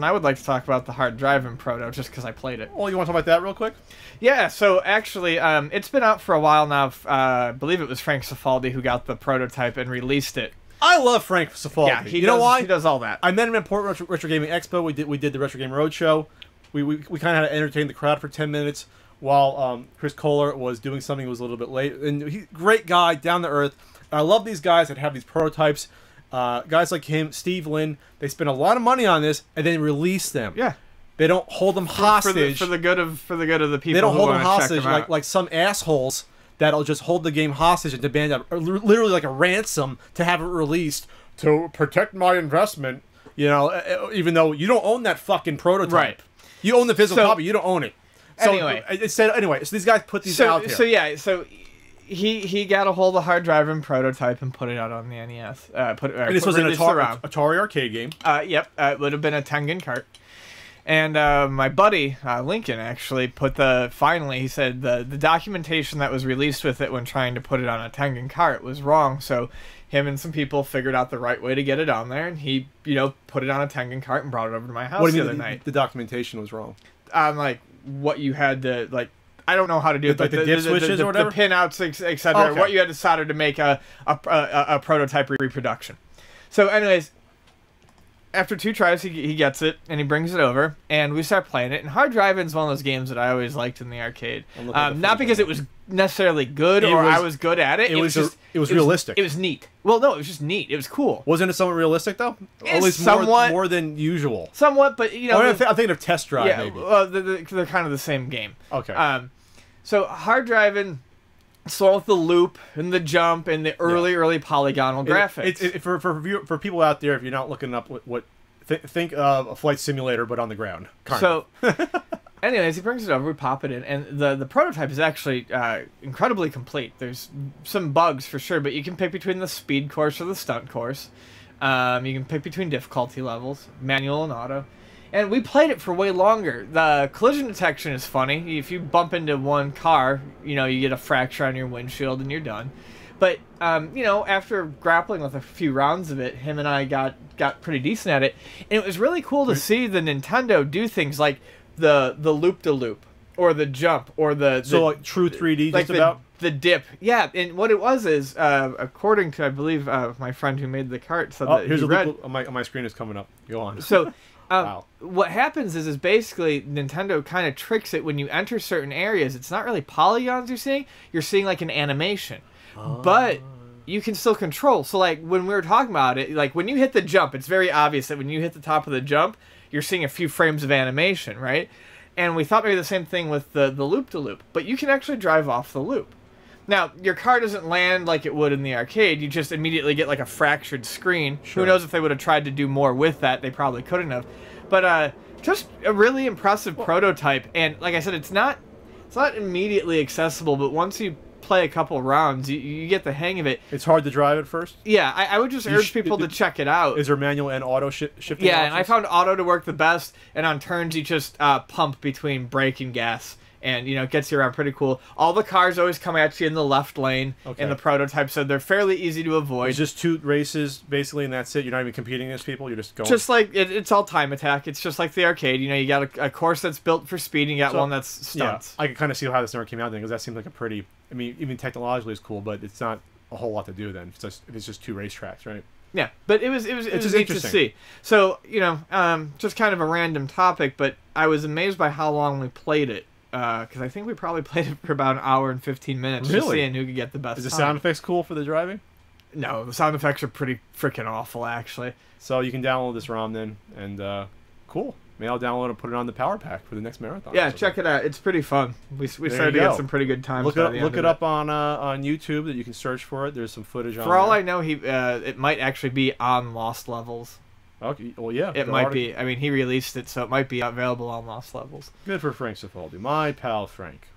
And I would like to talk about the hard Drivin proto just because I played it. Well, you want to talk about that real quick? Yeah, so actually, it's been out for a while now. I believe it was Frank Cifaldi who got the prototype and released it. I love Frank Cifaldi. Yeah, you know why? He does all that. I met him at Port Retro Gaming Expo. We did the Retro Game Roadshow. We kind of had to entertain the crowd for 10 minutes while Chris Kohler was doing something that was a little bit late. And he's a great guy, down to earth. And I love these guys that have these prototypes. Guys like him, Steve Lynn, they spend a lot of money on this and then release them. Yeah. They don't hold them hostage. For the good of the people. They don't hold them them hostage like some assholes that'll just hold the game hostage and demand literally like a ransom to have it released to protect my investment. You know, even though you don't own that fucking prototype. Right. You own the physical copy. You don't own it. So anyway, so these guys put these out here. So he got a hold of hard Drivin prototype and put it out on the NES. And this was an Atari arcade game. Yep. It would have been a Tengen cart. And my buddy, Lincoln, actually put he said the documentation that was released with it when trying to put it on a Tengen cart was wrong. So him and some people figured out the right way to get it on there. And he, put it on a Tengen cart and brought it over to my house the other night. The documentation was wrong? Like, what you had to, like, I don't know how to do it. Like the dip switches or whatever? The pinouts, etc. Okay. What you had to solder to make a prototype reproduction. So anyways, after 2 tries, he gets it, and he brings it over, and we start playing it. And Hard Drivin's one of those games that I always liked in the arcade. Not because it was necessarily good I was good at it. It was realistic. It was neat. Well, no, it was just neat. It was cool. Wasn't it somewhat realistic, though? At least somewhat, more than usual. Somewhat, but, I'm thinking of Test Drive, maybe. Well, they're kind of the same game. Okay. So Hard Drivin', so with the loop and the jump and the early polygonal graphics. For people out there, if you're not looking up think of a flight simulator but on the ground. Anyways, he brings it over, we pop it in, and the prototype is actually incredibly complete. There's some bugs for sure, but you can pick between the speed course or the stunt course. You can pick between difficulty levels, manual and auto. And we played it for way longer. The collision detection is funny. If you bump into one car, you get a fracture on your windshield and you're done. But, after grappling with a few rounds of it, him and I got pretty decent at it. And it was really cool to see the Nintendo do things like the loop-de-loop, or the jump, or like true 3D, like just about? The dip. Yeah, and what it was is, according to, I believe, my friend who made the cart said that here's he read... my screen is coming up. Go on. So... Wow. What happens is basically Nintendo kind of tricks it when you enter certain areas. It's not really polygons you're seeing like an animation. But you can still control. So like when we were talking about it, like when you hit the jump, it's very obvious that when you hit the top of the jump, you're seeing a few frames of animation, right? And we thought maybe the same thing with the loop-de-loop. But you can actually drive off the loop. Now, your car doesn't land like it would in the arcade. You just immediately get like a fractured screen. Sure. Who knows if they would have tried to do more with that. They probably couldn't have. But just a really impressive prototype. And like I said, it's not immediately accessible, but once you play a couple rounds, you get the hang of it. It's hard to drive at first? Yeah, I would just urge people to check it out. Is there manual and auto shifting Yeah, options? and I found auto to work the best. And on turns, you just pump between brake and gas. And, it gets you around pretty cool. All the cars always come at you in the left lane in the prototype, so they're fairly easy to avoid. It's just 2 races, basically, and that's it? You're not even competing against people? You're just going... Just like, it's all time attack. It's just like the arcade. You got a course that's built for speed, and you got one that's stunts. Yeah, I can kind of see how this never came out then, because that seems like a pretty... I mean, even technologically it's cool, but it's not a whole lot to do then. If it's just 2 racetracks, right? Yeah, but it was just neat to see. So, just kind of a random topic, but I was amazed by how long we played it. Because I think we probably played it for about an hour and 15 minutes. Really? Just seeing who could get the best Is the sound effects cool for the driving? No, the sound effects are pretty freaking awful, actually. So you can download this ROM then, and cool. Maybe I'll download it and put it on the Power Pack for the next marathon. Yeah, check it out. It's pretty fun. We started to get some pretty good times. Look it up on YouTube. That you can search for it. There's some footage on. For all I know, it might actually be on Lost Levels. Okay. Well, yeah. It might be. I mean, he released it, so it might be available on Lost Levels. Good for Frank Cifaldi, my pal Frank.